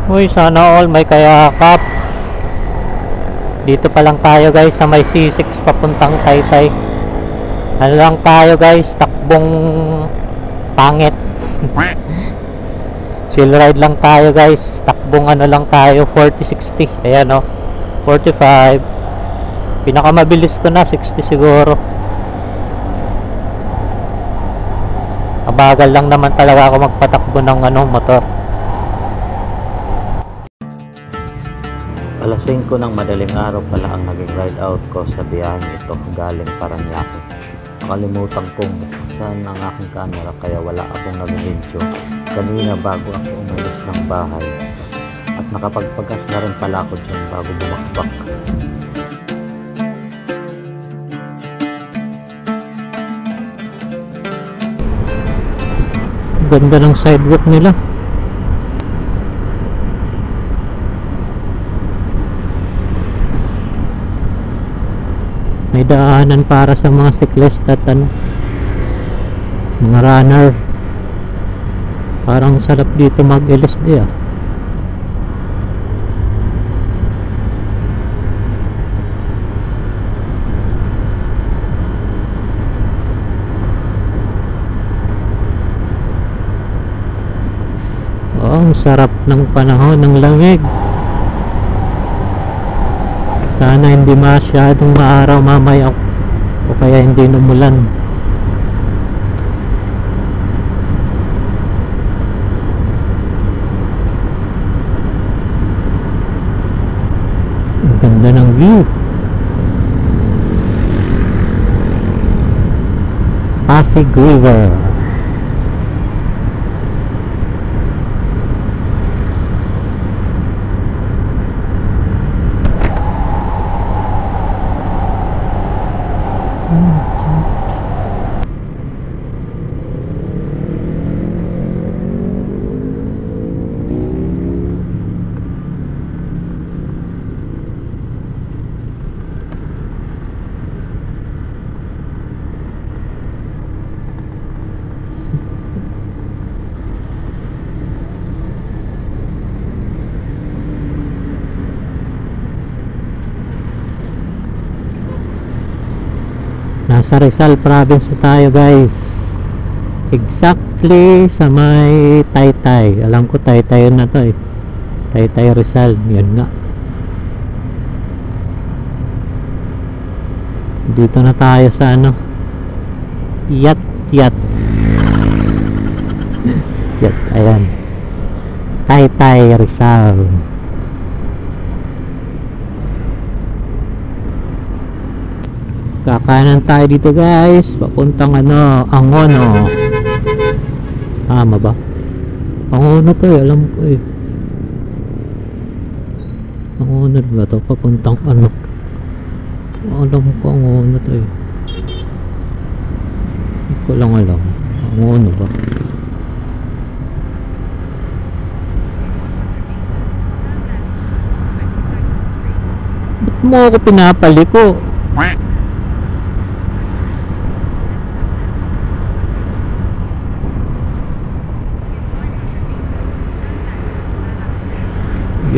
Uy, sana all may kayakap. Dito pa lang tayo guys sa may C6 papuntang Taytay. Ano lang tayo guys, takbong pangit. Chill ride lang tayo guys. Takbong ano lang tayo, 40-60. Ayan o, 45. Pinakamabilis ko na 60 siguro. Mabagal lang naman talaga ako magpatakbo ng motor. Alas 5 ng madaling araw pala ang naging ride out ko sa biyaheng ito galing Parañaque. Nakalimutan kong buksan ang aking camera kaya wala akong nag-video kanina bago ako umalis ng bahay. At nakapagpagas na rin pala ako dyan bago bumakbak. Ganda ng sidewalk nila. May daanan para sa mga cyclist at mga runner. Parang sarap dito mag-LSD ah. Oh, ang sarap ng panahon, ng lamig. Sana hindi masyadong maaraw mamaya o kaya hindi numulan. Ang ganda ng view. Pasig River. Nasa Rizal province na tayo guys, exactly sa may Taytay. Alam ko Taytay na to eh, Taytay Rizal, yun nga. Dito na tayo sa Yat, ayan, Taytay Rizal. Kakanan tayo dito guys, papuntang Angono. Tama ba? Angono to eh, alam ko eh. Angono ba to? Papuntang alam ko Angono to eh. Hindi ko lang alam. Angono ba? Ba't mo ako pinapaliko?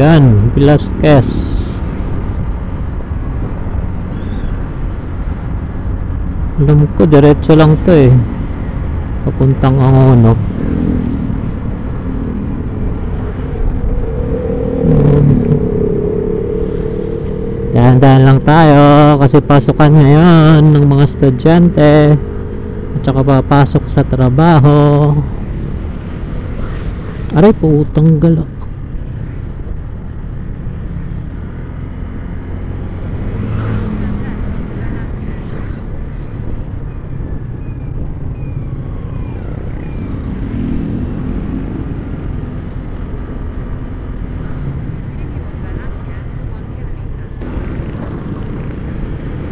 Yan, Velasquez. Alam ko, diretso lang to eh. Papuntang Angono. Dahan-dahan lang tayo kasi pasukan ngayon ng mga estudyante at saka papasok sa trabaho. Aray po, tanggal.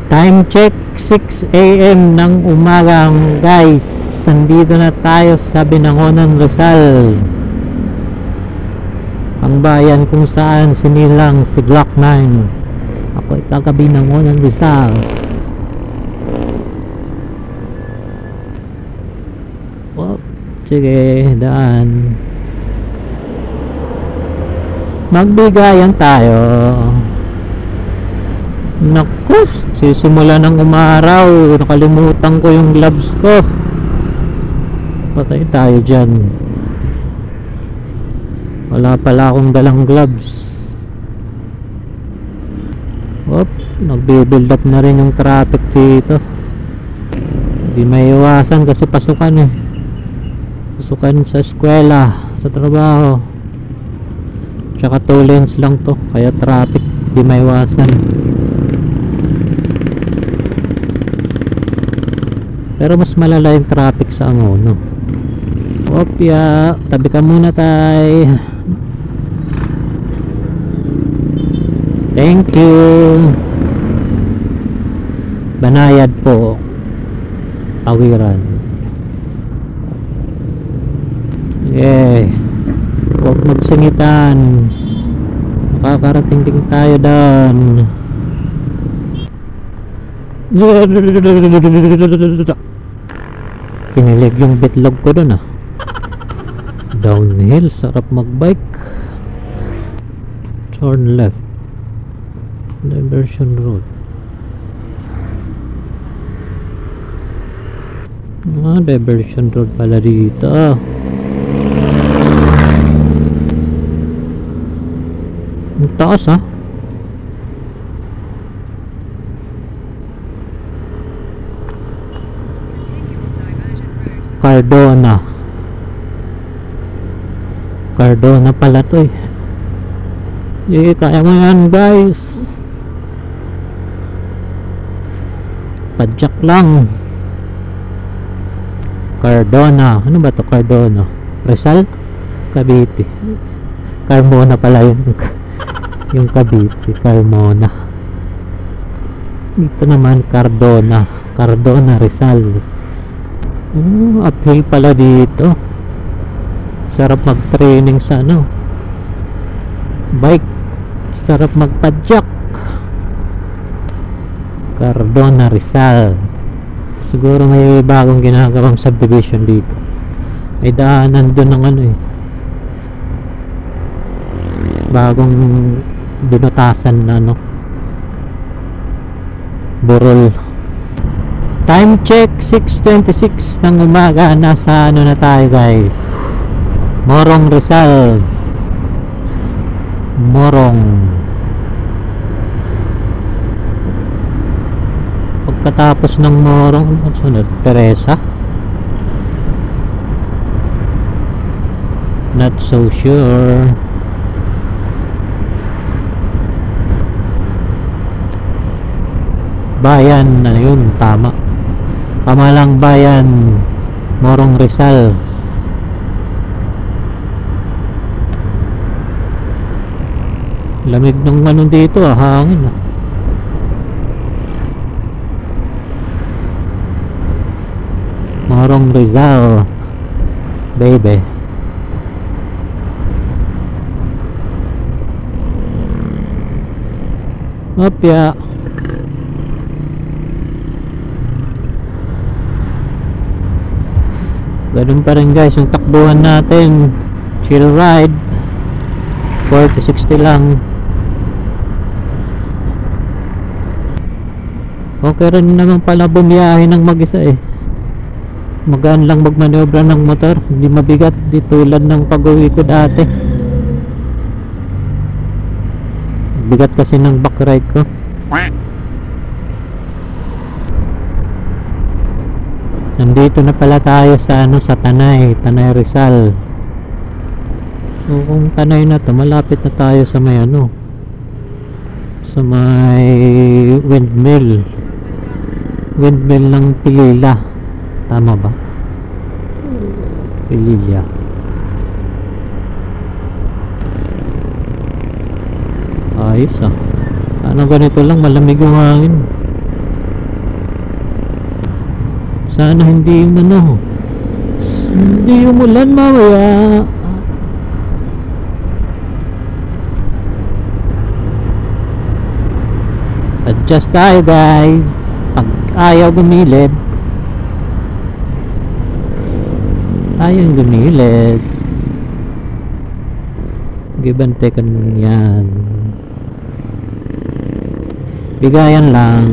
Time check 6 AM ng umagang guys. Nandito na tayo sa Binangonan, Rizal, ang bayan kung saan sinilang si Glock 9. Ako ay taga Binangonan, Rizal. Oh, sige, daan. Magbigayan tayo. Naku, sisimula ng umaraw. Nakalimutan ko yung gloves ko. Patay tayo dyan. Wala pala akong dalang gloves. Op, nagbe-build up na rin yung traffic dito. Hindi may iwasan kasi pasukan eh. Pasukan sa eskwela, sa trabaho. Tsaka 2 lanes lang to, kaya traffic, hindi may iwasan. Pero mas malala yung traffic sa Angono. Opya, tabi ka muna tayo. Thank you. Banayad po. Tawiran. Yeah. Huwag magsingitan. Makakarating din tayo doon. Kinilig yung bitlog ko doon ah. Downhill, sarap magbike. Turn left. Diversion road. Diversion road pala dito. Ang taas ah. Cardona pala to eh. Kaya mo yan guys. Padjak lang. Cardona. Ano ba to Cardona? Rizal? Cavite. Carmona pala yung Cavite. Carmona. Dito naman Cardona. Cardona Rizal. Uphill pala dito. Sarap mag-training sa ano, bike. Sarap magpadjak. Cardona Rizal. Siguro may bagong ginagawang subdivision dito. May daanan doon ng ano eh, bagong binutasan na ano, burol. Time check 6:26 ng umaga. Nasa ano na tayo guys, Morong Rizal. Morong. Pagkatapos ng Morong, ano sunod? Teresa? Not so sure. Bayan na yun, tama. Pamalang Bayan, Morong Rizal. Lamig ng ano dito ah, hangin ah. Morong Rizal, baby. Opya. Ganun pa rin guys yung takbuhan natin. Chill ride. 40-60 lang. Okay rin naman pala bumiyahe ng mag-isa eh. Magaan lang magmanobra ng motor. Hindi mabigat. Di tulad ng pag-uwi ko dati. Bigat kasi ng back ride ko. Nandito na pala tayo sa ano, sa Tanay Rizal. So kung Tanay na to, malapit na tayo sa may ano, sa may windmill ng Pilila. Tama ba? Pilila. Ayos ah. Ano ganito lang, malamig yung hangin. Sana hindi ano, hindi umulan mamaya. Adjust tayo guys. Pag ayaw gumilid, tayong gumilid. Give and take yan. Bigayan lang.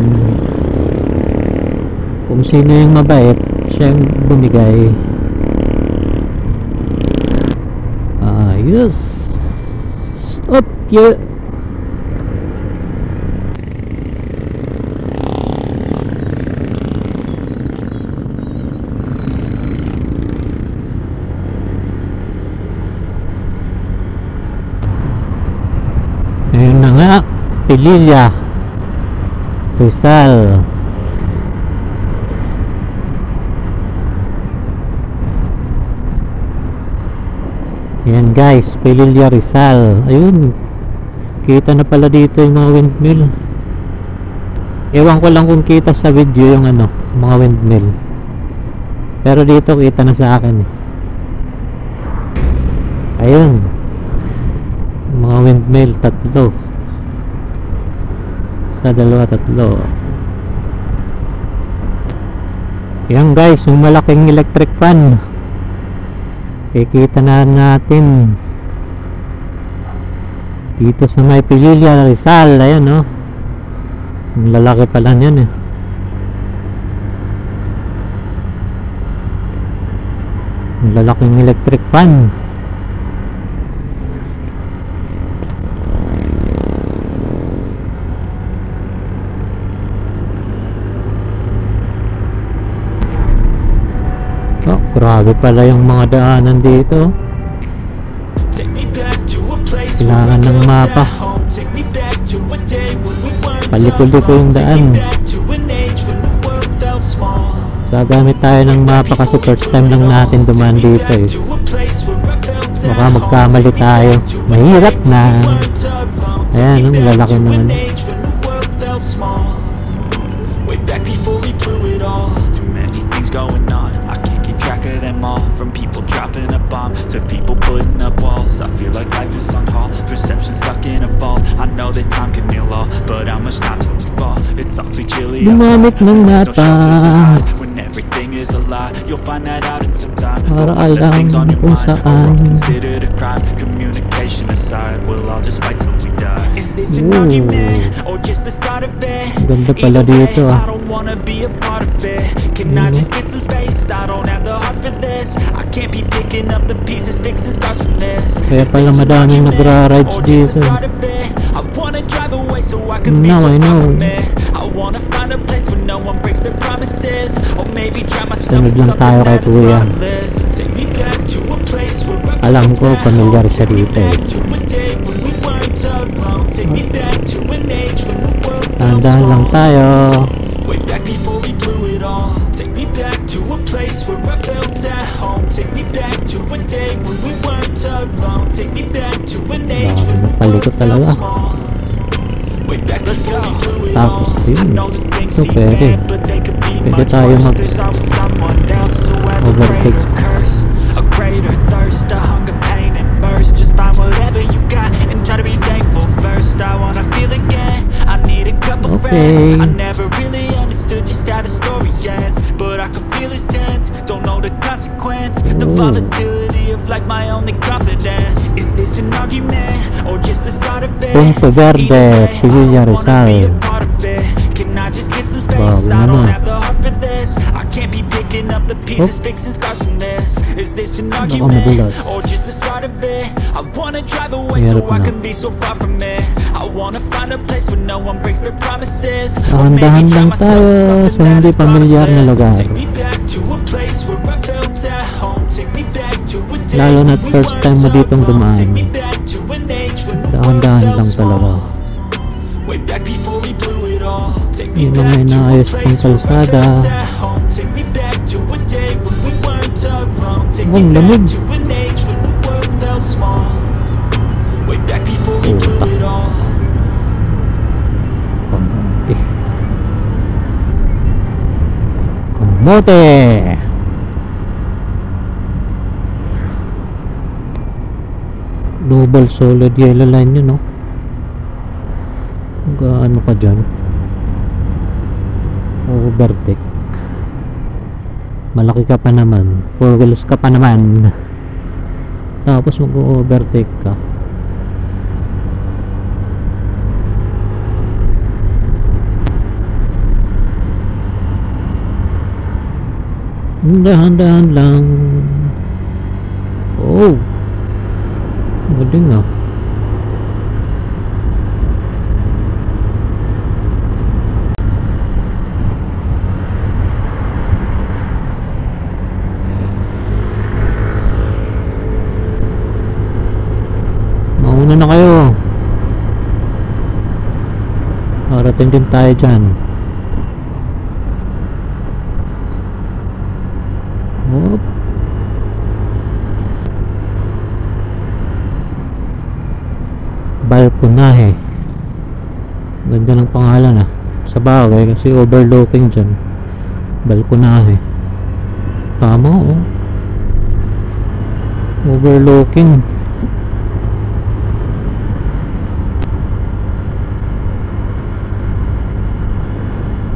Kung sino yung mabait, siya yung bumigay. Ayos. Up, yeah. Ayun na nga, Pililla, Rizal. Yan guys, Pililla, Rizal. Ayun, kita na pala dito yung mga windmill. Ewan ko lang kung kita sa video yung ano, mga windmill. Pero dito kita na sa akin eh. Ayun, mga windmill, tatlo. Sa dalawa, tatlo. Yan guys, yung malaking electric fan. Kikita na natin dito sa may Pililla, Rizal. Ayan no, ang lalaki pala yan eh. Ang lalaking electric fan. Oh, grabe pala yung mga daanan dito. Kailangan ng mapa. Paliko-liko yung daan. Gagamit tayo ng mapa kasi first time lang natin dumaan dito eh. Baka magkamali tayo. Mahirap na. Ayan, ang lalaki naman. Going on, I can't keep track of them all. From people dropping a bomb to people putting up walls. I feel like life is on hold, perception stuck in a vault. I know that time can heal all, but how much time till we fall? It's awfully chilly Gumamit ng mapa when everything is a lie. You'll find that out in some time. para alam kung saan. Considered a crime. Communication aside, we'll all just fight till we die. Is this an argument or just the start of it? Ganda pala dito I don't wanna be a part of it. Can I just get some space? I don't have the heart for this. I can't be picking up the pieces, fixing scars from this. Kaya pala madaming nagra-rides dito. I wanna drive away so I can be Now so I far know. from it. I wanna find a place where no one breaks their promises, or maybe drown myself Sunod in lang something tayo kay that is Kuya. bottomless. Take me back to a place where I Alam ko, pamilyar siya dito eh. to a day when we weren't alone. Take me back to an age when the world felt Tandaan lang small. tayo. Way back before we blew it all. Take me back to a place where I felt at home. Take me back to a day when we weren't alone. Take me back to an age when the world Palikot felt talaga. small. Way back before we blew it Tapos all. I yun. know that things So, seem pwede. bad, but they could be Pwede much tayo worse. mag There's always someone else who has a overtake. greater curse, a greater thirst, a hunger, pain, and mercy. Just find whatever you got and try to be thankful first. I wanna feel again. I need a couple Okay. friends. I never really understood just how the story ends, but I can feel it's tense. Don't know the consequence. The Ooh. volatility of like my only confidence. Is this an argument or just the start of it? Punto Verde, Either way, Pililla, I don't wanna be a Rizal. part of it. Can I just get some Bago space? I don't naman. have the heart for this. I can't be picking up the pieces, fixing scars from this. Is this an Baka argument madulas. or just the start of it? I wanna drive away so Mahirap I na. can be so far from it. I wanna find a place where no one breaks their promises. Dahan-dahan lang tayo sa hindi pamilyar na lugar. Take me back to a place where I felt at home. Take me back to a day Lalo na't when we first time mo weren't ditong alone. dumaan. Take me back to an age when the world Dahan-dahan felt lang small. talaga. Way back before we blew it all. Take me Yung mga back to a inaayos pang place where I kalsada. felt at home. Take me back to a day when we weren't alone. Take me Ang back lamig. to an age when the world felt small. Way back before we blew Puta. it all. Kamote. Kamote. Double solid yellow line yun, no? Gaano ka dyan? Overtake. Malaki ka pa naman. 4 wheels ka pa naman. Tapos mag-overtake ka. Dahan-dahan lang. Oh, galing ah. Mauna na kayo. Parating din tayo dyan. Hop. Balconahe. Ganda ng pangalan ah. Sa bagay kasi overlooking dyan. Balconahe. Tama oh. Overlooking.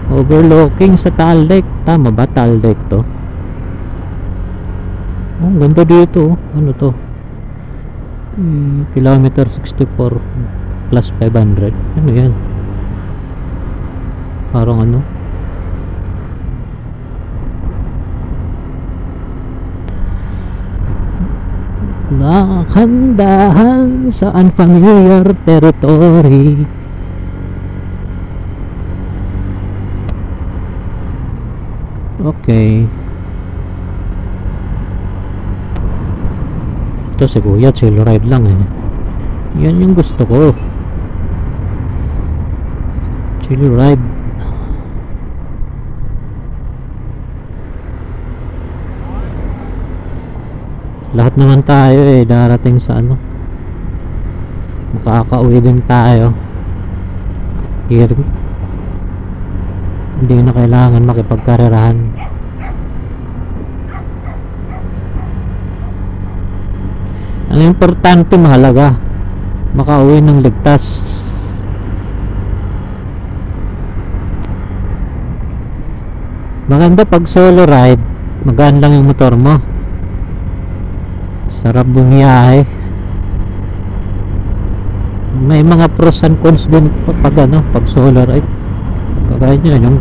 Overlooking sa Taal Lake. Tama ba Taal Lake to? Oh, ganda dito. Ano to? Kilometer 64 plus 500. Ano yan? Parang ano? Nakakandahan sa unfamiliar territory. Okay. Ito si Kuya, chill ride lang eh. Yan yung gusto ko. Chill ride. Lahat naman tayo eh, darating sa ano. Makakauwi din tayo. Here. Hindi na kailangan makipagkarerahan. Ang importante mahalaga makauwi ng ligtas. Maganda pag solo ride, magaan lang yung motor mo. Sarap bumiyahe. May mga pros and cons din pag ano, pag solo ride. Kagaya nyo yung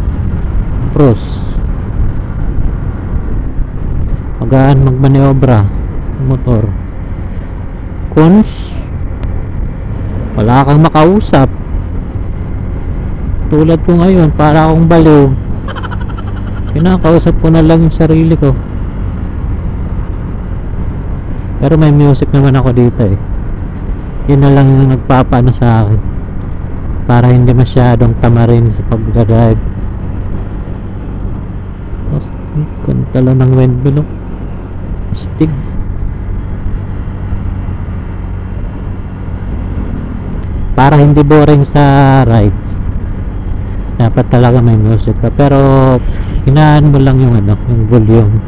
pros, magaan magmaniobra motor. Cons, wala kang makausap. Tulad ko ngayon, para akong baliw. Kinakausap ko na lang yung sarili ko. Pero may music naman ako dito eh. Yun na lang yung nagpapaano sa akin, para hindi masyadong tamarin sa pagdadrive. Kanta lang ng windmill. Stig. Para hindi boring sa rides, dapat talaga may music ka, pero hinaan mo lang yung ano, yung volume,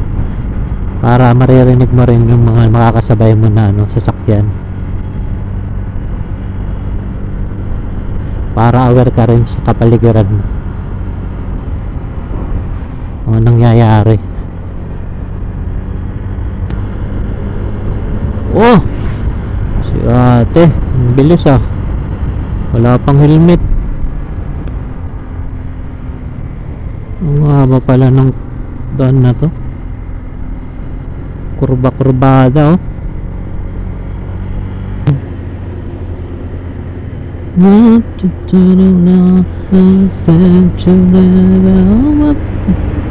para maririnig mo rin yung mga makakasabay mo na ano, sasakyan, para aware ka rin sa kapaligiran mo, ano nangyayari. Oh, si ate, ang bilis ah. Wala pang helmet. Ang haba pala ng daan na to. Kurba-kurbada oh.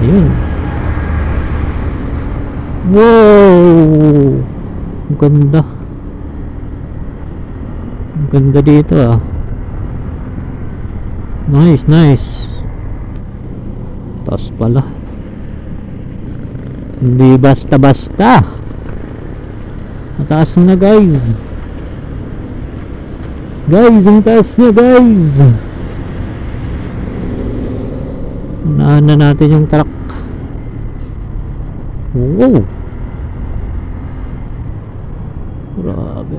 Ayun. Wow, ang ganda. Ang ganda dito ah. Nice, nice. Taas pala. Hindi basta-basta. Mataas na guys. Guys, ang taas na guys. Unahan na natin yung truck. Wow. Grabe.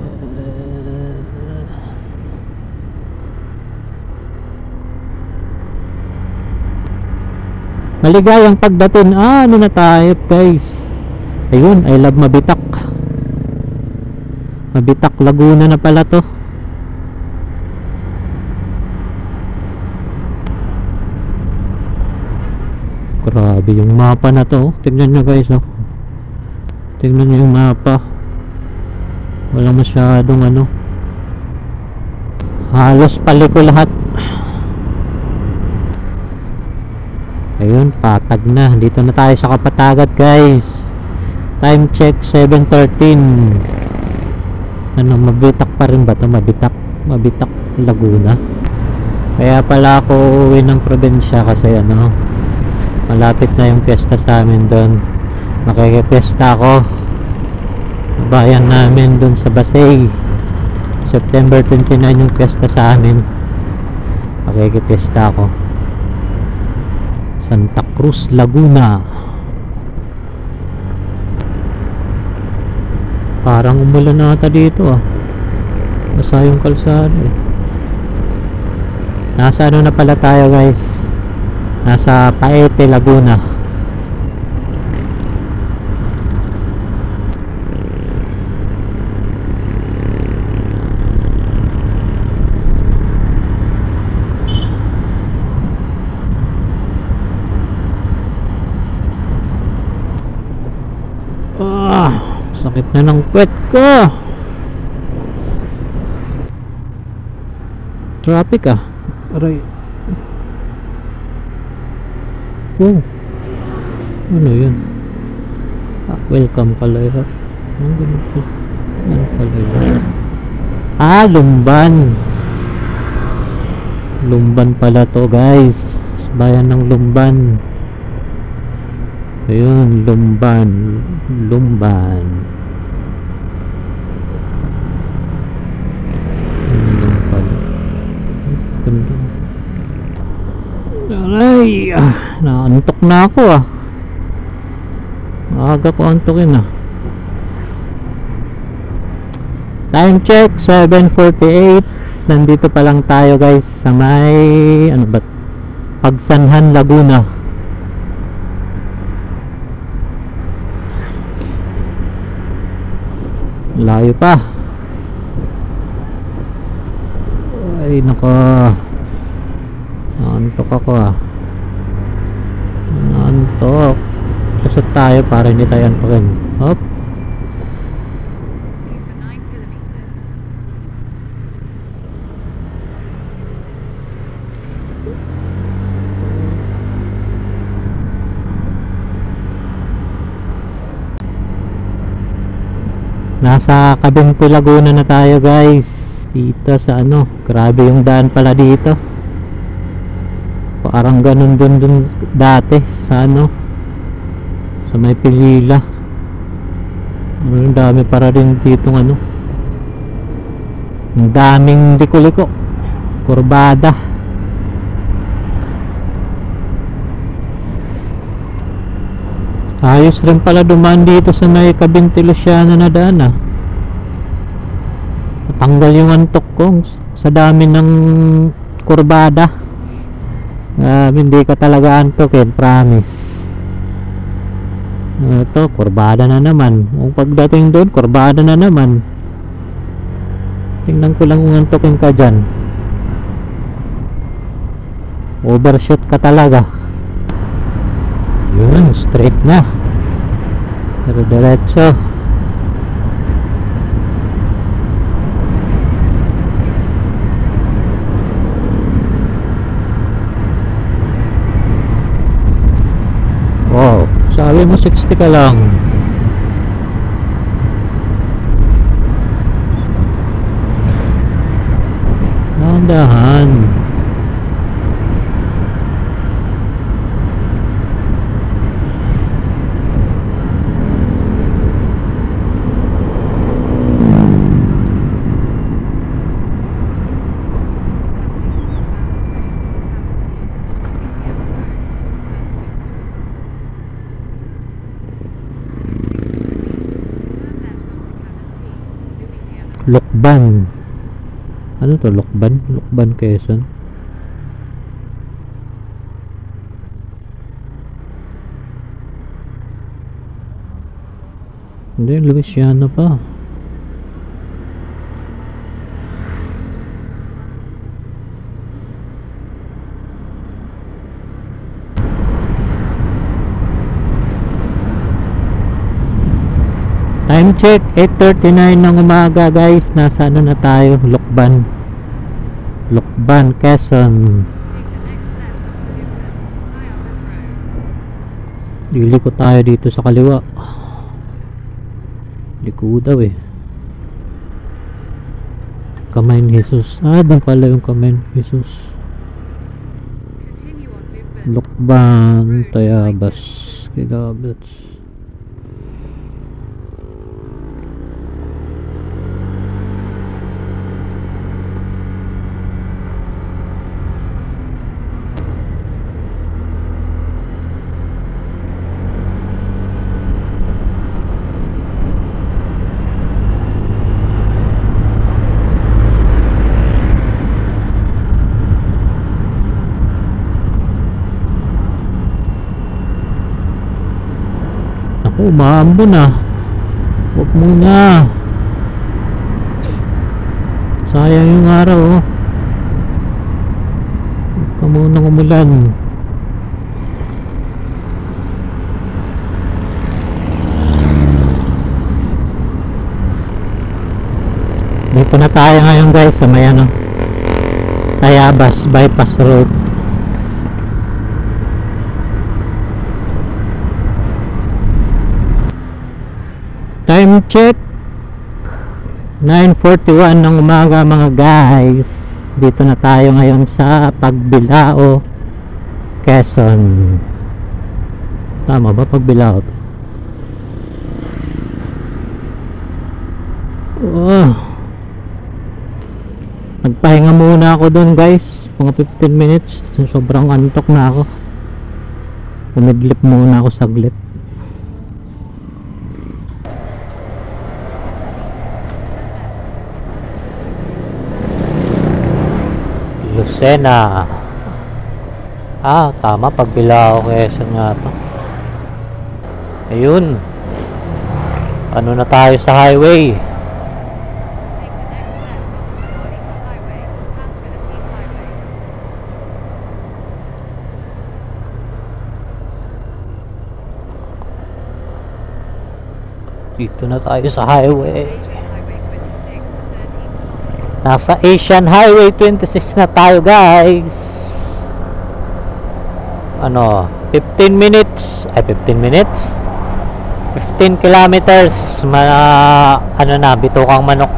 Maligayang pagdating. Ano na tayo guys? Ayun, I love Mabitak. Mabitak, Laguna na pala to. Grabe yung mapa na to. Tignan nyo guys, oh. Tignan nyo yung mapa. Walang masyadong ano. Halos paliko lahat. Ayun, patag na. Dito na tayo sa Kapatagat guys. Time check 7:13. Ano, Mabitak pa rin ba ito? Mabitak Laguna. Kaya pala ako uwi ng probinsya kasi ano, malapit na yung piyesta sa amin doon. Makikipiyesta ako bayan namin doon sa Basay. September 29 yung piyesta sa amin. Makikipiyesta ako Santa Cruz, Laguna. Parang umulan na ata dito ah. Basa yung kalsada eh. Nasa ano na pala tayo guys, nasa Paete, Laguna. Sakit na ng puwet ko. Traffic ah. Aray. Oh. Ano yun? Welcome pala yun. Ano pala yun? Lumban. Lumban pala to guys. Bayan ng Lumban. Ayun, Lumban. Lumban. Ganda. Aray, naantok na ako ah. Maaga ko antokin ah. Time check 7:48. Nandito pa lang tayo guys sa may ano ba? Pagsanhan, Laguna. Layo pa. Ay nako, naantok ako ah. Naantok. Lusot tayo para hindi tayo antokin. Hop. Nasa Cabinti, Laguna na tayo guys. Dito sa ano, grabe yung daan pala dito. Parang ganun dun dati sa ano, sa may Pilila. Ang dami para rin ditong ano, ang daming liko-liko, kurbada. Ayos rin pala dumaan dito sa may Cabinti, Luciana na daan ah. Tanggal yung antok ko sa dami ng kurbada. Hindi ka talaga antokin, promise. Ito, kurbada na naman. Kung pagdating doon, kurbada na naman. Tingnan ko lang kung antokin ka dyan. Overshoot ka talaga. Yun, straight na. Pero diretso. Wow, sabi mo 60 ka lang. Dahan-dahan. Lokban. Ano to, Lokban? Lokban, Quezon. Hindi, Louisiana pa. Time check 8:39 ng umaga guys. Nasa ano na tayo? Lokban, Quezon. Liliko tayo dito sa kaliwa. Liko daw eh. Kamay ni Jesus. Doon pala yung kamay ni Jesus. Lokban, Tayabas, Kilabats. Umaambo na. Huwag muna. Sayang yung araw oh. Huwag ka munang umulan. Dito na tayo ngayon guys sa may ano, Tayabas Bypass Road. Time check 9:41 ng umaga mga guys. Dito na tayo ngayon sa Pagbilao, Quezon. Tama ba Pagbilao? Nagpahinga muna ako doon guys, mga 15 minutes. Sobrang antok na ako. Umidlip muna ako saglit. Lucena. Tama, Pagbilao, Quezon nga to. Ayun. Ano na tayo sa highway? Dito na tayo sa highway. Nasa Asian Highway 26 na tayo guys. 15 minutes 15 kilometers bitukang manok.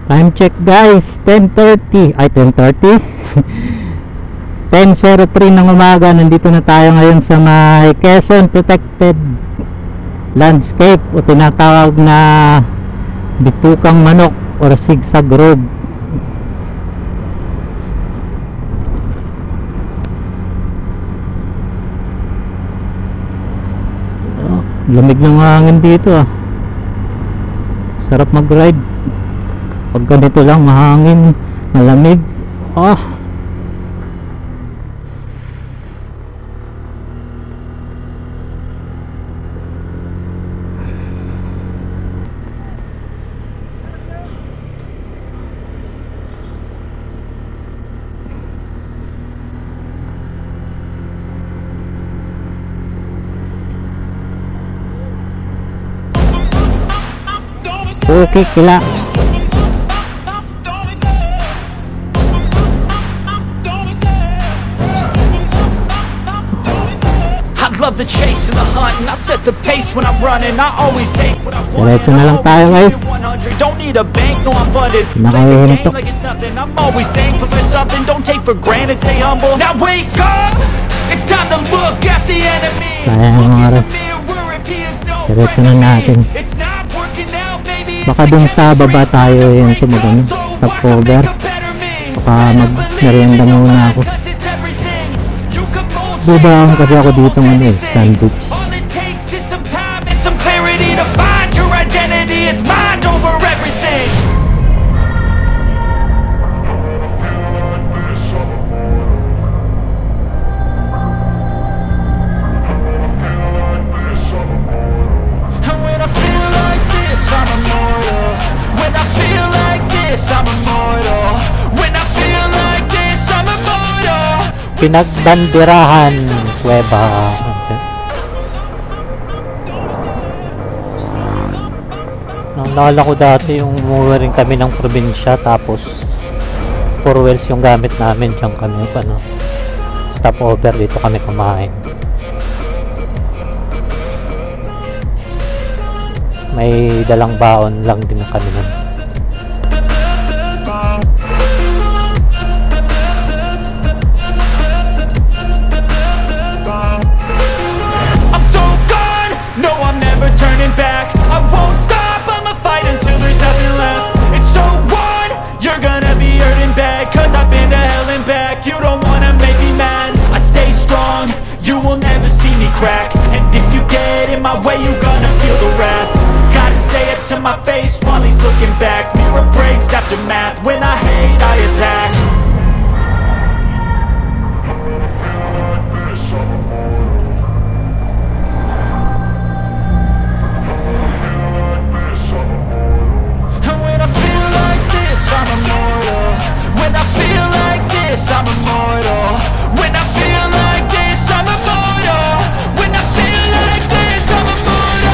Time check guys 10:03 ng umaga. Nandito na tayo ngayon sa may Quezon Protected Landscape o tinatawag na Bitukang Manok or Zigzag Road. Lamig ng hangin dito Sarap mag-ride pag ganito lang, mahangin, malamig. Okay, kila. Love the chase and the hunt, and I set the pace when I'm running. I always take what I want. Diretso na lang tayo guys. Don't need a bank, no I'm funded. Nakahintok. Like it's nothing. I'm always thankful for something. Don't take for granted, stay humble. Now wake up. It's time to look at the enemy. Sayang ang oras. Diretso na natin. Baka dun sa baba tayo yung tumagano. Stop over. Baka mag-merienda muna ako. Bubahan kasi ako dito ng sandwich. Pinagbanderahan Cueva. Naalala ko dati yung umuwi rin kami ng probinsya, tapos 4 wheels yung gamit namin. Diyan kami stop over, dito kami kumain. May dalang baon lang din kami nun. I'm so gone, no I'm never turning back. I won't stop, I'ma fight until there's nothing left. It's so on, you're gonna be hurting bad, cause I've been to hell and back. You don't wanna make me mad, I stay strong, you will never see me crack. And if you get in my way, you gonna feel the wrath. Gotta say it to my face while he's looking back. Mirror breaks after math, when I hate I attack. And when I feel like this, I'm immortal. When I feel like this, I'm immortal. When I feel like this, I'm immortal. When I feel like this, I'm immortal.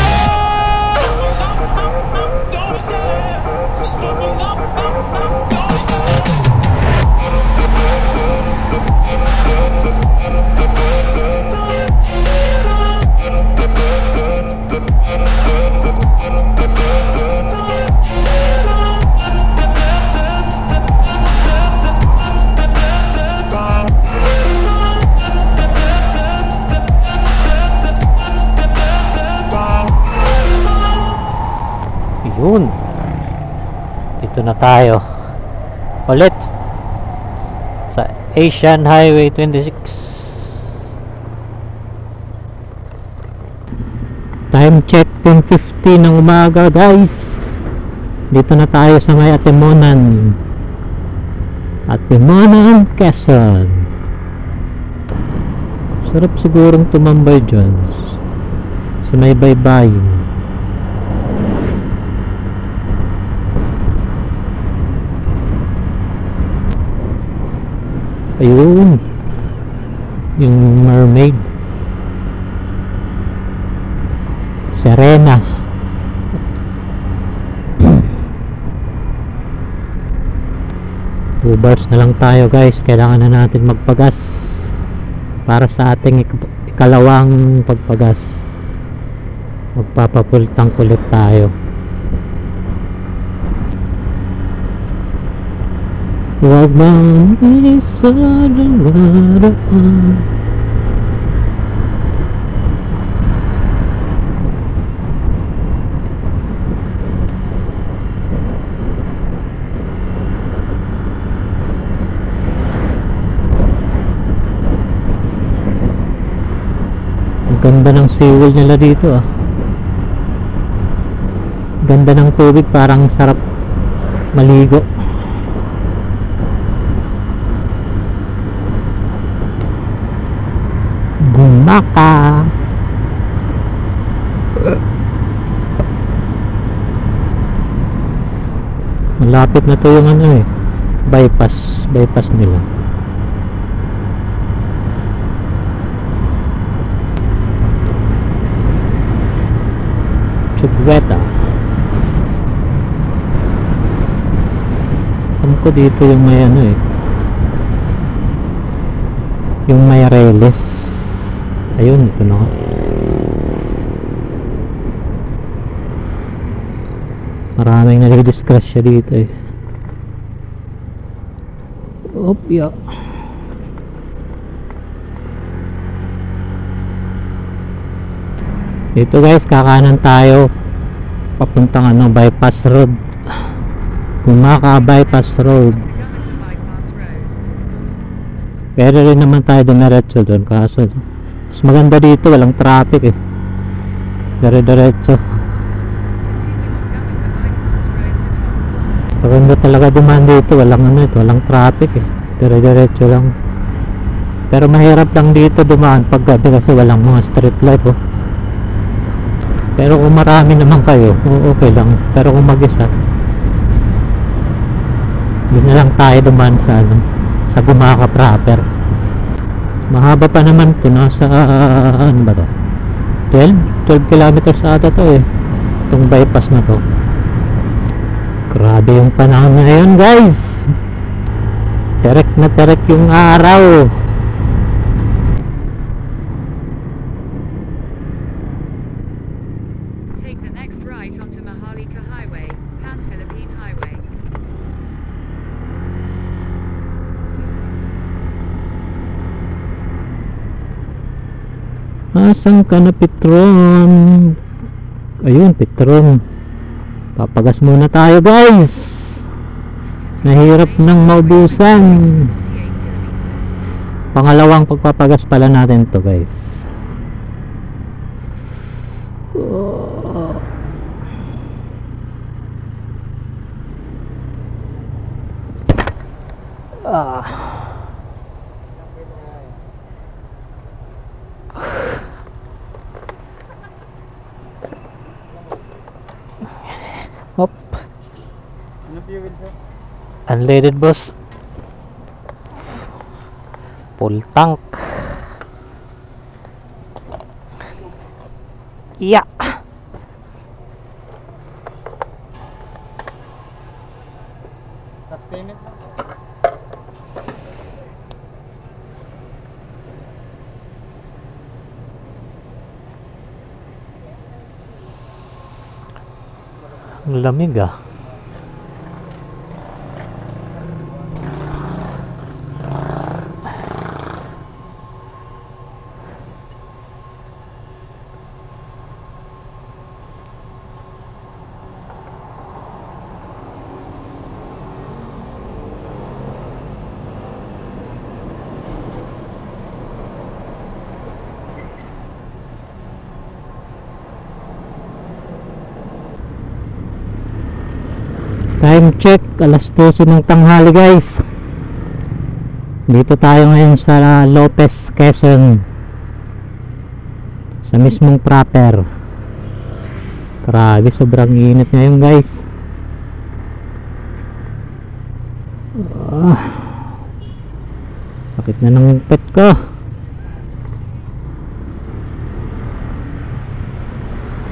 Yun, dito na tayo ulit sa Asian Highway 26. Time check 10:50 ng umaga, guys. Dito na tayo sa may Atimonan, Quezon. Sarap sigurong tumambay dyan sa may baybayin. Ayun, yung mermaid, Serena. Two bars na lang tayo, guys. Kailangan na natin magpagas para sa ating ikalawang pagpagas. Magpapapultang kulit tayo. Huwag mang isa dumaraan. Ang ganda ng seawall nila dito, ah. Ganda ng tubig, parang sarap maligo. Gumaka. Malapit na to yung bypass nila. Chugweta. Alam ko dito yung may yung may reles. Ayun, ito na. Maraming nagdisgrasya dito eh. Opya. Dito, guys, kakanan tayo papuntang bypass road. Gumaka bypass road. Pero rin naman tayo dumiretso doon, kaso mas maganda dito, walang traffic eh. Dire-diretso. Maganda talaga dumaan dito, walang traffic eh. Dire-diretso lang. Pero mahirap lang dito dumaan pag gabi kasi walang mga street light oh. Pero kung marami naman kayo, okay lang. Pero kung mag-isa, hindi na lang tayo dumaan sa sa Gumaka proper. Mahaba pa naman to, nasa ano ba to? 12 kilometers ata to eh, itong bypass na to. Grabe yung panahon ngayon guys. Terek na terek yung araw. Take the next right onto Maharlika Highway, Pan-Philippine Highway. Asan ka na, Petron? Ayun, Petron. Papagas muna tayo guys. Nahirap nang maubusan. 48 kilometers. Pangalawang pagpapagas pala natin to guys. Hop. Unleaded boss. Full tank. Yeah. Last payment. Ang lamig ah. Time check, alas 12 ng tanghali guys. Dito tayo ngayon sa Lopez, Quezon. Sa mismong proper. Grabe, sobrang init ngayon guys. Sakit na ng pet ko.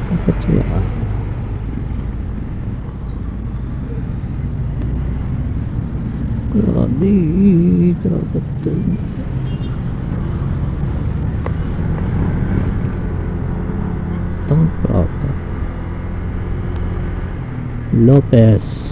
Bakit sila? Grabe, grabe ito. Itong proper Lopez.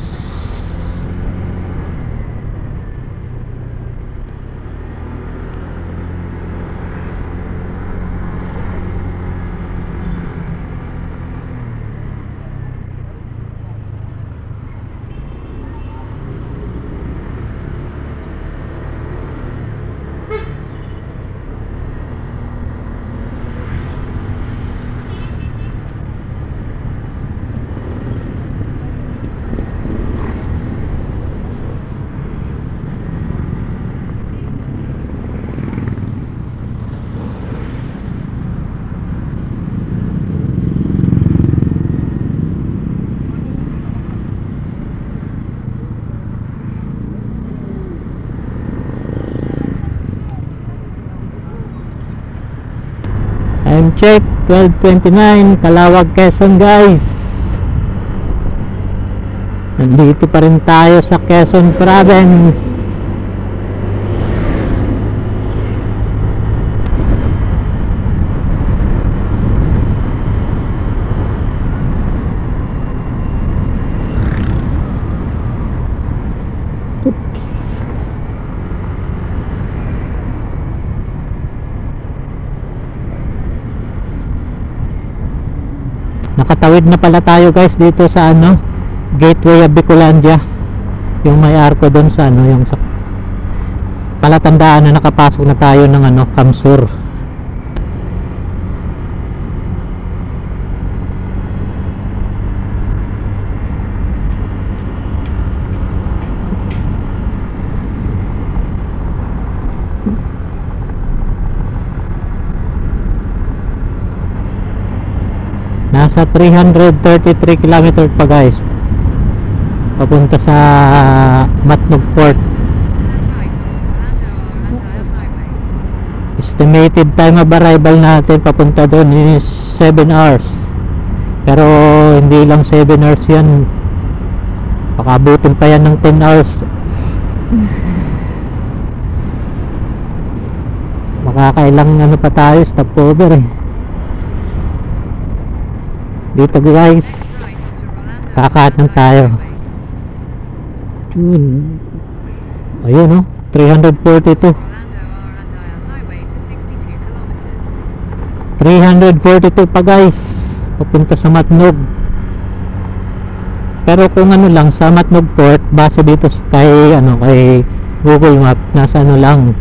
Time check, 12:29, Calawag, Quezon guys. Nandito pa rin tayo sa Quezon Province. Nakatawid na pala tayo guys dito sa ano, Gateway of Bicolandia. Yung may arko doon sa ano, yung sa palatandaan na nakapasok na tayo ng ano, Kamsur. Nasa 333 km pa guys, papunta sa Matnog Port. Turn right onto Orlando Arandile Highway. Estimated time of arrival natin papunta doon is 7 hours, pero hindi lang 7 hours yan, Pakabutin pa yan ng 10 hours. Makakailang ano pa tayo, stopover eh. Dito guys, kakaat ng tayo. Yun. Ayun oh, 342. 342 pa guys, papunta sa Matnog. Pero kung ano lang sa Matnog Port, base dito kay ano, kay Google Map, nasa ano lang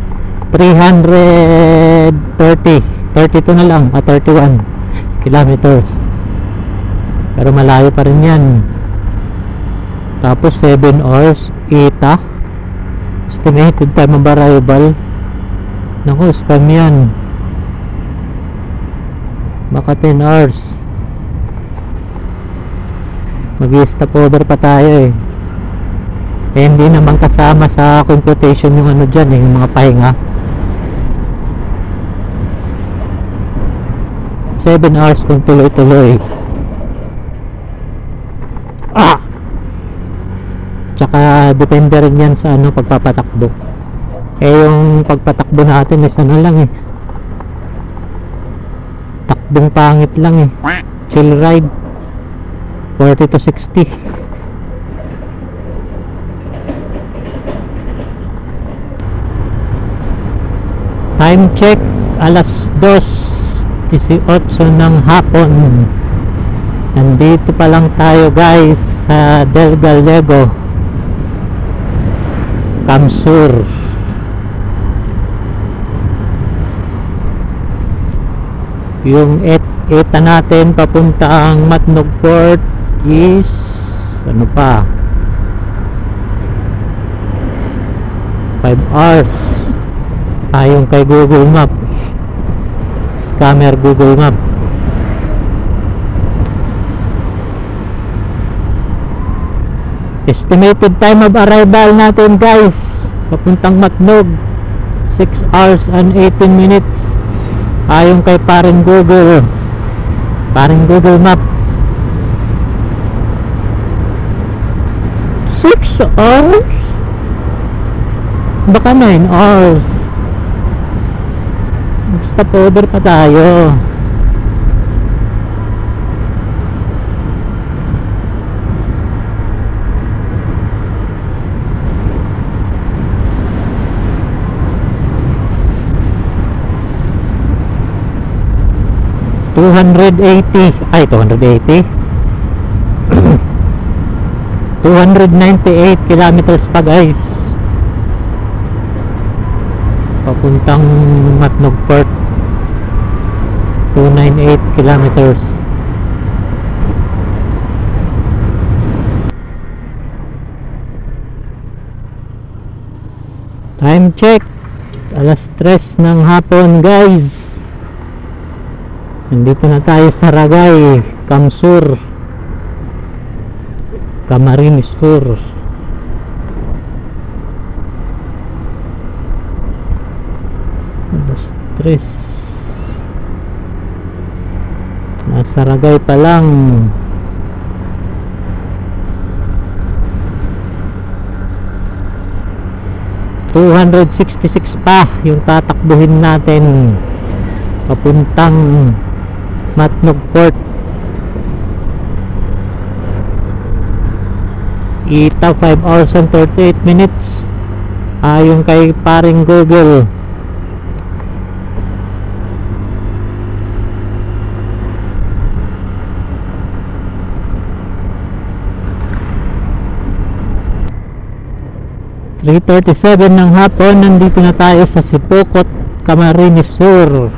332 na lang, 31 kilometers. Pero malayo pa rin yan. Tapos 7 hours ETA, estimated time of arrival. Naku, scam yan. Baka 10 hours. Mag-stop over pa tayo eh. Hindi naman kasama sa computation yung ano dyan eh, yung mga pahinga. 7 hours kung tuloy-tuloy. Tsaka depende rin yan sa ano, pagpapatakbo. Yung pagpatakbo natin is ano lang eh, takbong pangit lang eh, chill ride, 40 to 60. Time check, alas 2:18 ng hapon. Nandito pa lang tayo guys sa Del Gallego, Kamsur. Yung ETA natin papunta ang Matnog Port is ano pa, 5 hours. Tayong kay Google Map, scammer Google Map. Estimated time of arrival natin guys papuntang Matnog, 6 hours and 18 minutes. Ayon kay paring Google Map, 6 hours, baka 9 hours. Stop over pa tayo. $280 298 kilometers pa guys papuntang Matnog Port. 298 kilometers. Time check, alas 3 ng hapon guys. Nandito na tayo sa Ragay, Kamsur, Camarines Sur. Alas 3. Nasa Ragay pa lang. $266 pa yung tatakbuhin natin papuntang Matnog Port. ETA 5 hours and 38 minutes ayon kay paring Google. (3:37) ng hapon. Nandito na tayo sa Sipokot, Camarines Sur.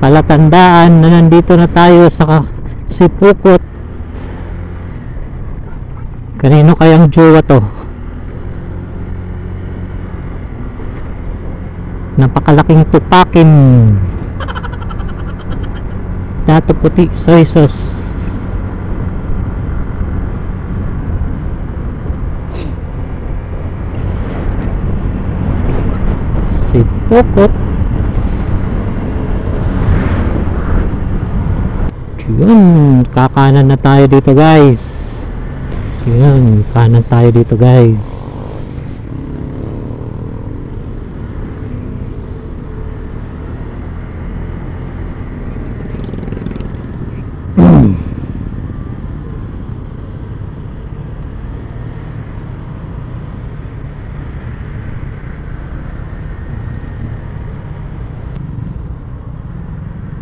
Palatandaan na nandito na tayo sa Sipokot. Kanino kayang jowa to? Napakalaking tupakin. Dato puti soy sauce. Sipokot. Yun, kakanan na tayo dito guys. Yan, kanan tayo dito guys.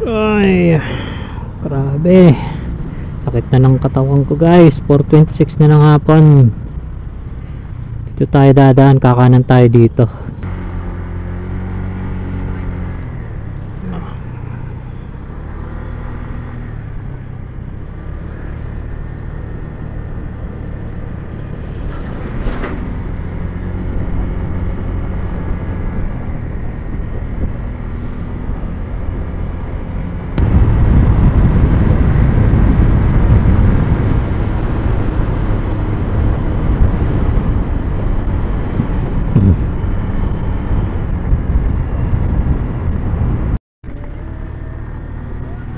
Ay, grabe. Sakit na ng katawan ko guys. 4:26 na ng hapon. Dito tayo dadaan, kakanan tayo dito.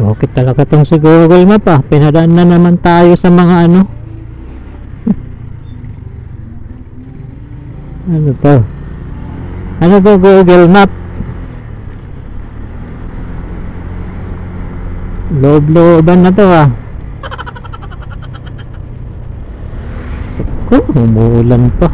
Okay talaga tong si Google Map ah. Pinadaan na naman tayo sa mga ano. Ano to? Ano to Google Map? Loob-looban na to ah. Ko, umuulan pa.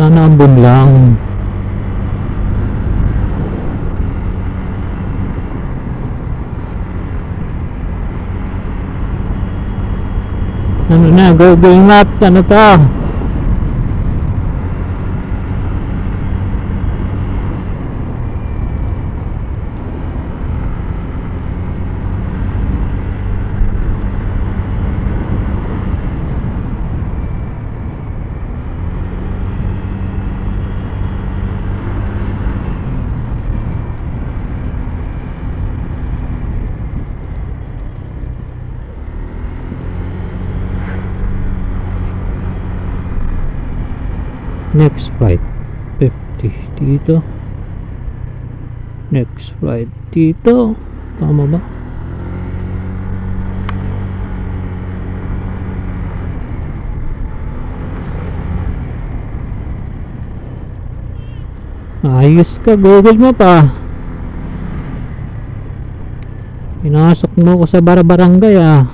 Sana ambon lang. Ano na, Google Map, ano to? Next right 50 dito. Next right dito. Tama ba? Ayos ka Google mo pa. Pinasok mo ko sa barangay ah.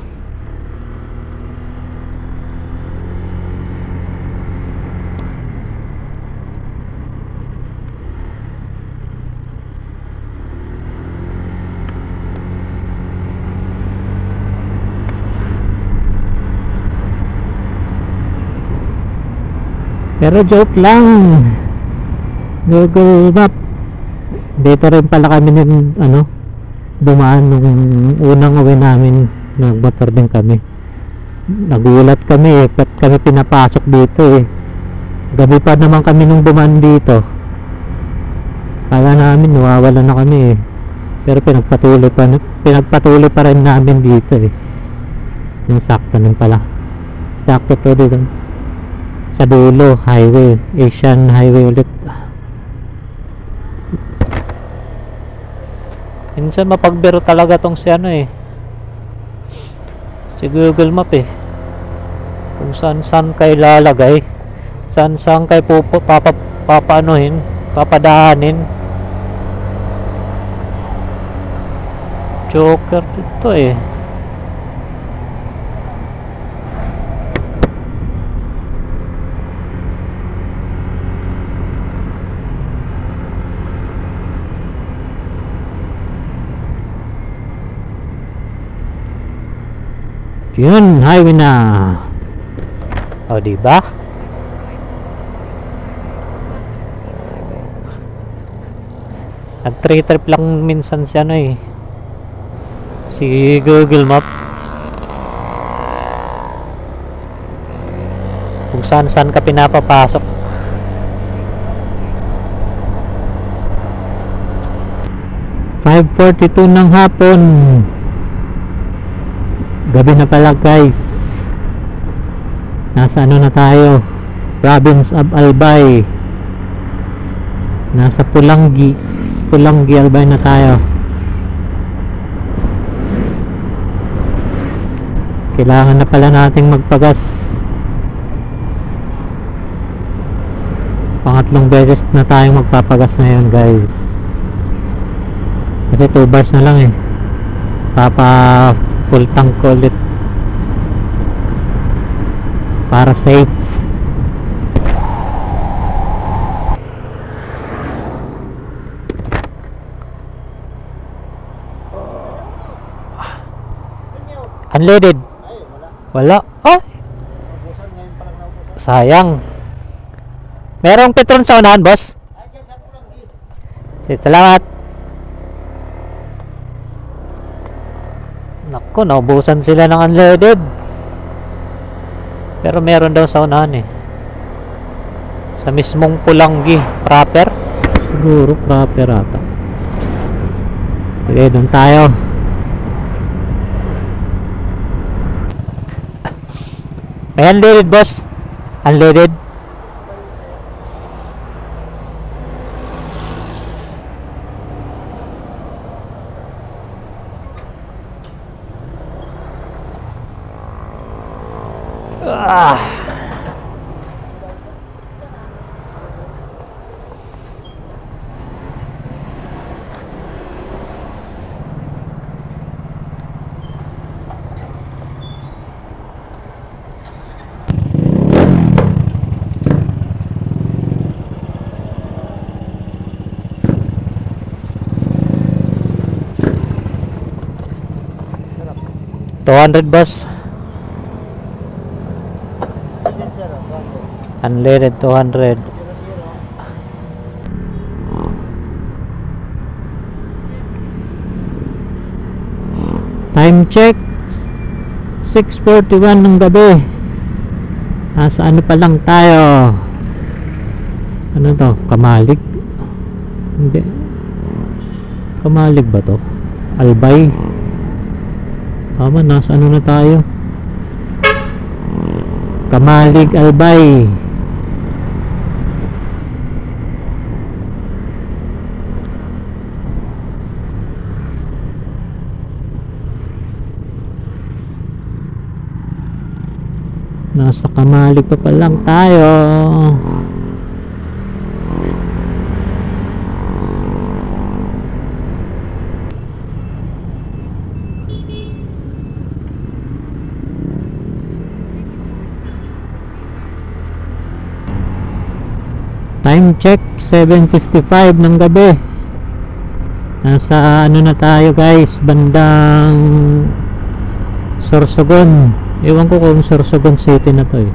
Pero joke lang. Google Map. Dito rin pala kami ng ano, dumaan nung unang uwi namin. Nagmotor din kami. Nagulat kami eh, ba't kami pinapasok dito eh. Gabi pa naman kami nung dumaan dito. Kala namin nawawala na kami eh. Pero pinagpatuloy pa rin namin dito eh. Yung sakto nun pala. Sakto to dito. Sa dulo, highway, Asian Highway ulit. Minsan mapagbiro talaga tong si ano eh, si Google Map eh. Kung saan kayo lalagay, saan kayo papaanohin, papadaanin. Joker dito eh. Yun, highway na. O, diba? Nag 3 trip lang minsan siya no eh. si Google Map kung saan ka pinapapasok. "5:42 ng hapon." Gabi na pala guys. Nasa ano na tayo? Province of Albay. Nasa Pulangi Albay na tayo. Kailangan na pala nating magpagas. Pangatlong beses na tayong magpapagas ngayon guys. Kasi 2 bars na lang eh. Papa full tank ko ulit para safe. Unleaded. Wala. Oh, sayang. Merong Petron sa unahan, boss? Sige, salamat. Naku, naubusan sila ng unleaded. Pero meron daw sa unahan eh. Sa mismong Pulangi proper. Siguro proper ata. Sige, doon tayo. May unleaded, boss. Unleaded. Ah. $200, boss. Unleaded 200. Time check 6:41 ng gabi. Nasa ano pa lang tayo? Ano to? Kamalig? Hindi. Kamalig ba to? Albay. Tama, nasa ano na tayo? Kamalig, Albay. Nasa Kamalig pa lang tayo. Time check 7:55 ng gabi. Nasa ano na tayo guys, bandang Sorsogon. Ewan ko kung Sorsogon City na to eh.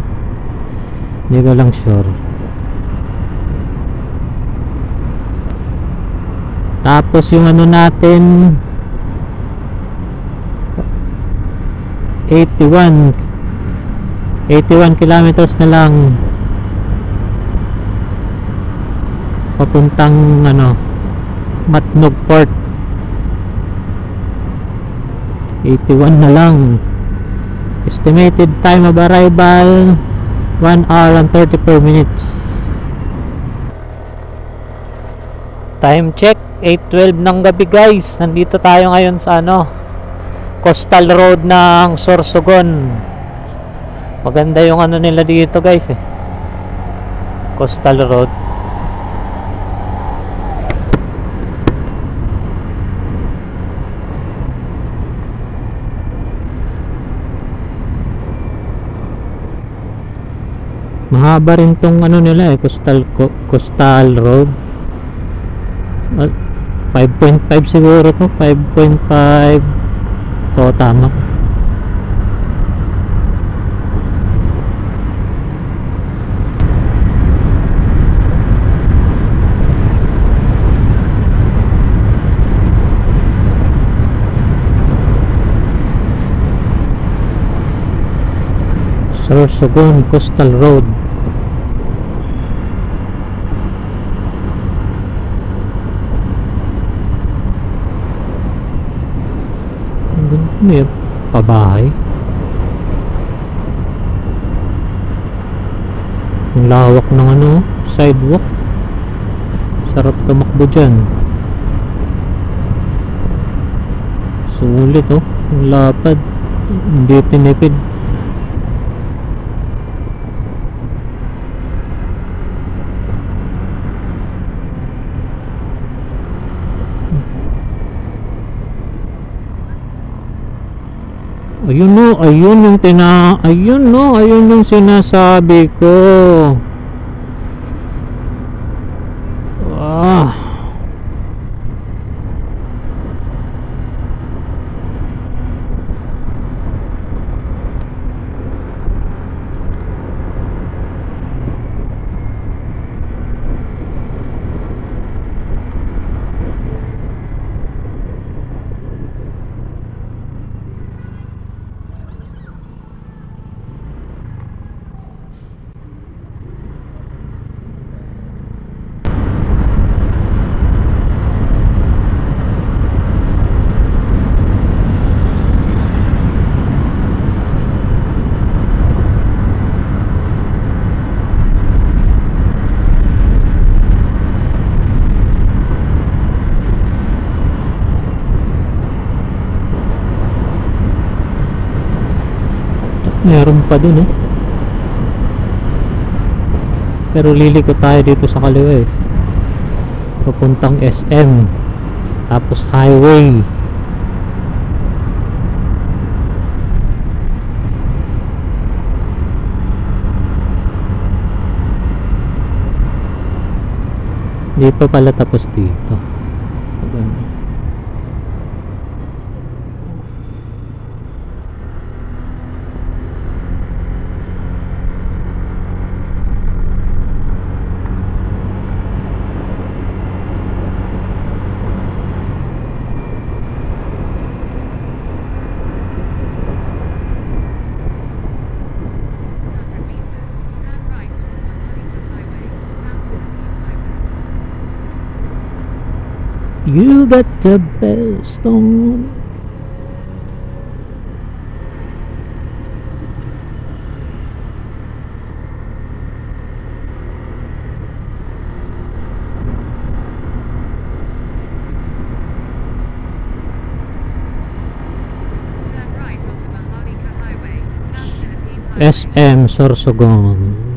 Hindi ko lang sure. Tapos yung ano natin 81 kilometers na lang papuntang ano Matnog Port. 81 na lang. Estimated time of arrival 1 hour and 34 minutes. Time check 8:12 ng gabi guys. Nandito tayo ngayon sa ano Coastal Road ng Sorsogon. Maganda yung ano nila dito guys eh, Coastal Road. Mahaba rin tong ano nila eh, Coastal Road. 5.5 siguro to, 5.5. Oo, tama. Sorsogon Coastal Road. May pabahay. Ang lawak ng ano, sidewalk. Sarap tumakbo dyan. Sulit oh, ang lapad. Hindi tinipid. Ayun no, ayun yung sinasabi ko. Meron pa dun pero liliko tayo dito sa kaliwa papuntang SM tapos highway. Di pa pala tapos dito. You got the best on. Turn right onto Maharlika Highway, Pan-Philippine Highway. SM Sorsogon.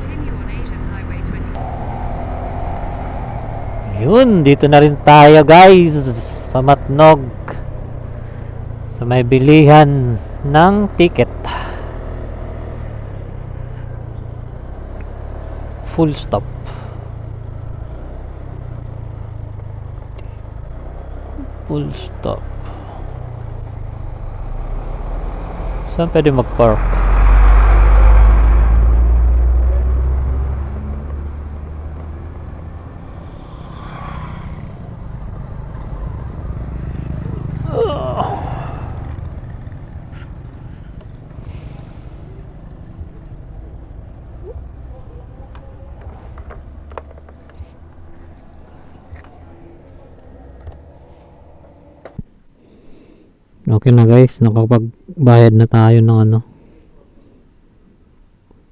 Continue on Asian Highway 20. Yun, dito na rin tayo guys sa Matnog, sa may bilihan ng ticket. Full stop. Full stop. Saan pwede mag-park? Okay na guys, nakapagbayad na tayo ng ano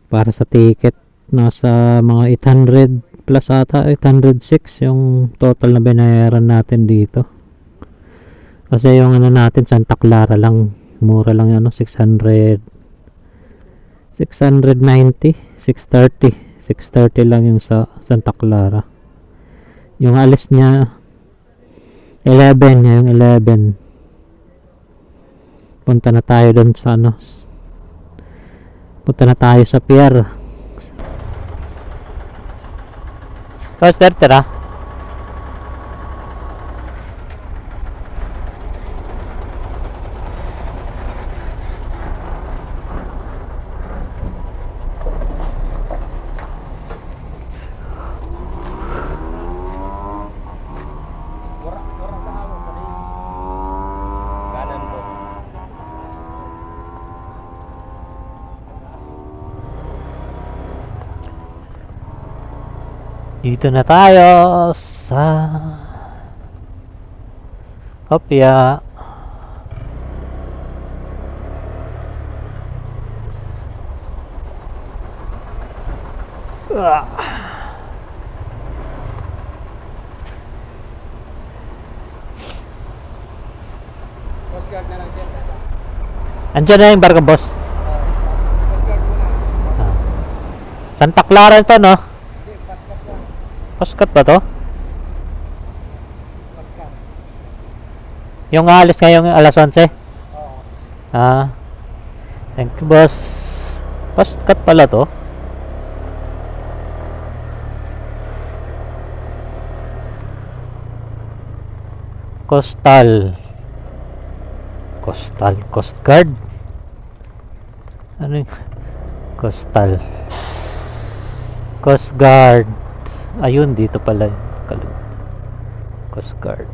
para sa ticket. Nasa mga 800 plus ata, 806 yung total na binayaran natin dito. Kasi yung ano natin Santa Clara lang, mura lang yun, 690, 630 lang yung sa Santa Clara. Yung alis niya 11, yung 11. Punta na tayo doon sa ano, punta na tayo sa pier. First tira. Dito na tayo sa Hopia. Coast Guard na lang dyan. Andiyan na yung barko, boss. Coast Guard muna. Santa Clara ito, no? Hindi, paskat lang. Paskat ba to? Paskat. Yung alis ngayong alas 11? Oo. Thank you, boss. Paskat pala to. Coastal Coast Guard. Ano yung Coastal Coast Guard? Ayun, dito pala Coast Guard.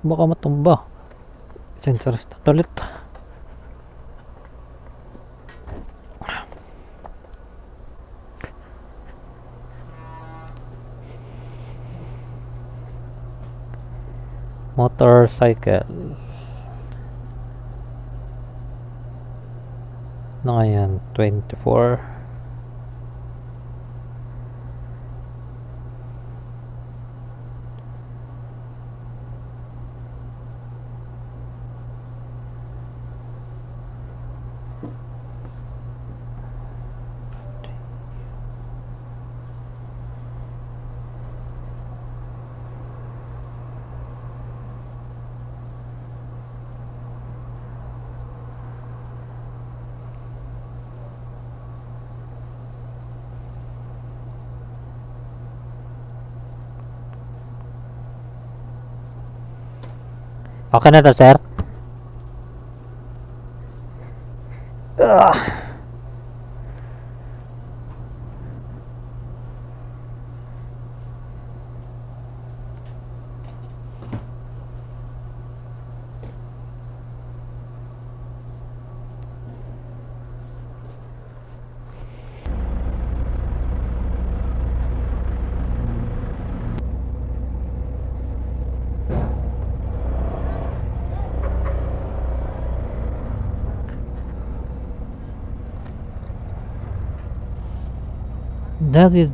Baka matumba. Sensor start ulit. Motorcycle. Ano ngayon? 24. Okay na to, sir?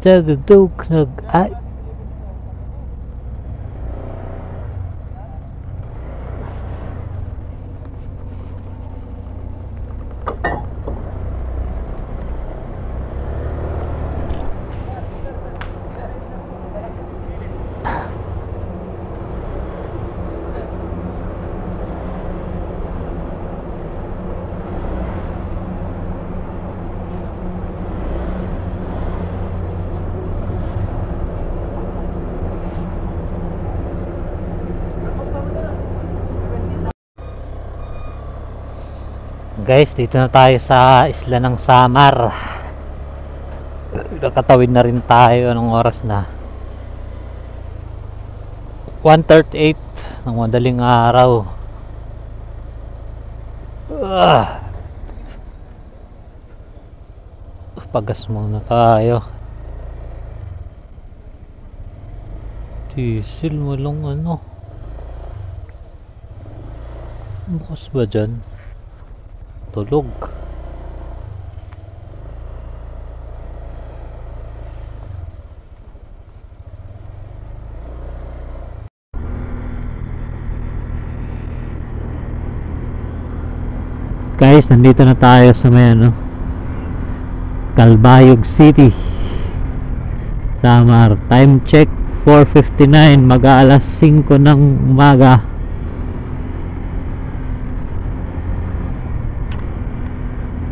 Nag-dug ay. Guys, dito na tayo sa isla ng Samar. Nakatawid na rin tayo. Anong oras na? 1:38 ng madaling araw. Pagas muna tayo. Diesel, walang ano. Bukas ba dyan? Tulog. Guys, nandito na tayo sa may ano, Calbayog City, Samar. Time check 4:59, mag-aalas 5 ng umaga.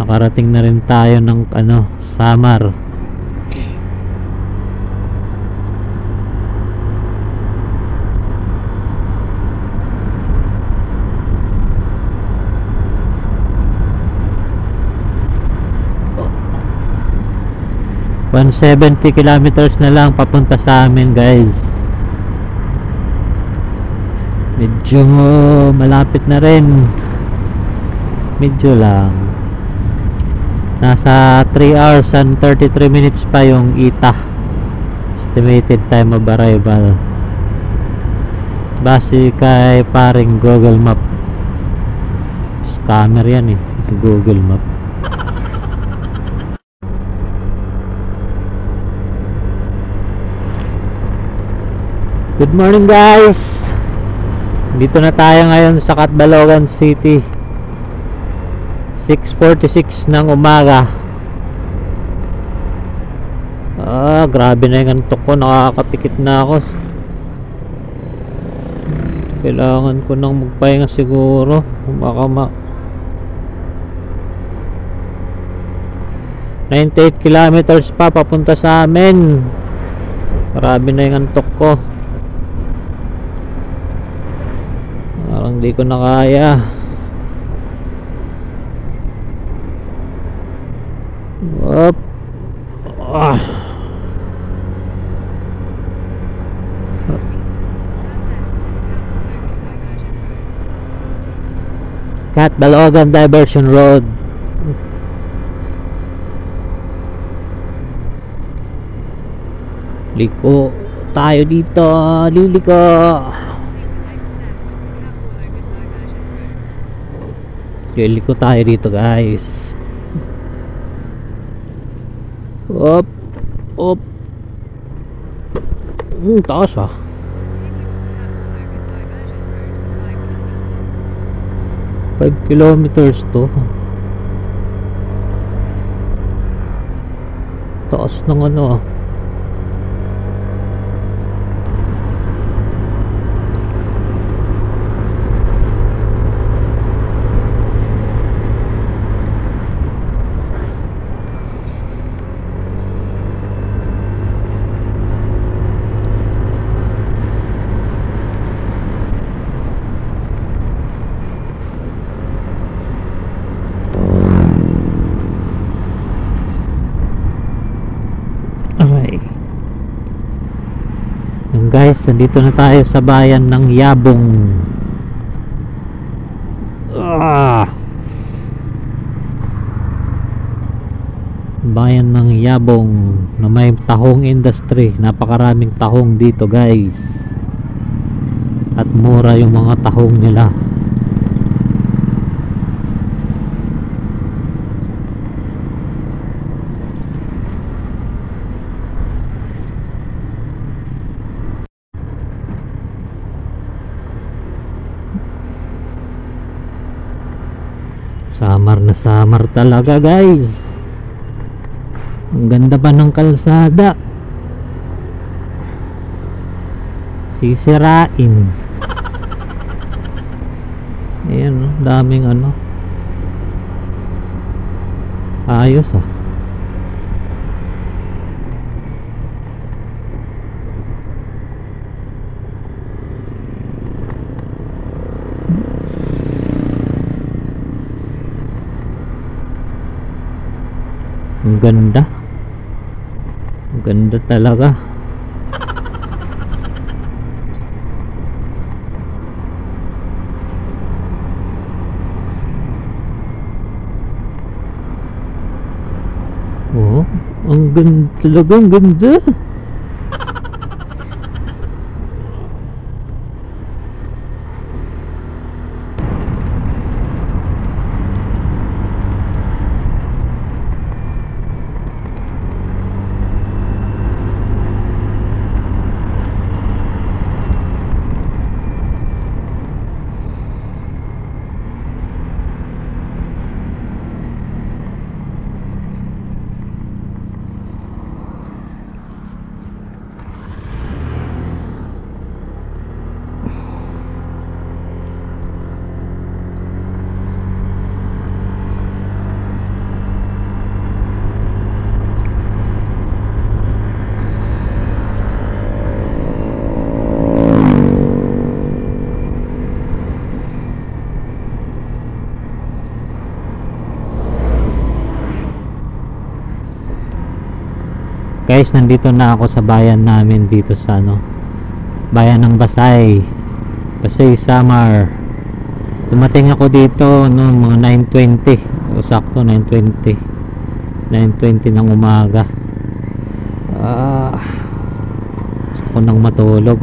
Nakarating na rin tayo ng ano, Samar. ...170 kilometers na lang papunta sa amin, guys. Medyo malapit na rin. Medyo lang. Nasa 3 hours and 33 minutes pa yung ITA. Estimated time of arrival. Base kay paring Google Map. Scammer yan eh. Si Google Map. Good morning guys. Dito na tayo ngayon sa Catbalogan City. 6:46 ng umaga. Grabe na yung antok ko. Nakakapikit na ako. Kailangan ko nang magpahinga siguro. Baka 98 kilometers pa papunta sa amin. Grabe na yung antok ko. Parang di ko na kaya. Up. Catbalogan Diversion Road. Liko tayo dito. Liliko. Liliko tayo dito guys. Up. Up. Taas ah. Continue on Catbalogan Diversion Road, 5 kilometers. 5 kilometers to. Taas ng ano ah. Guys, nandito na tayo sa bayan ng Yabong. Bayan ng Yabong na may tahong industry. Napakaraming tahong dito guys. At mura yung mga tahong nila. Samar na samar talaga guys. Ang ganda pa ng kalsada. Sisirain. Ayan, daming ano. Ayos ah. Ang ganda. Ang ganda talaga. Oh, ang ganda talaga, ang ganda. Guys, nandito na ako sa bayan namin dito sa ano, bayan ng Basay. Pasay Samar. Dumating ako dito no, mga 9:20 o sakto 9:20 ng umaga. Gusto ko nang matulog.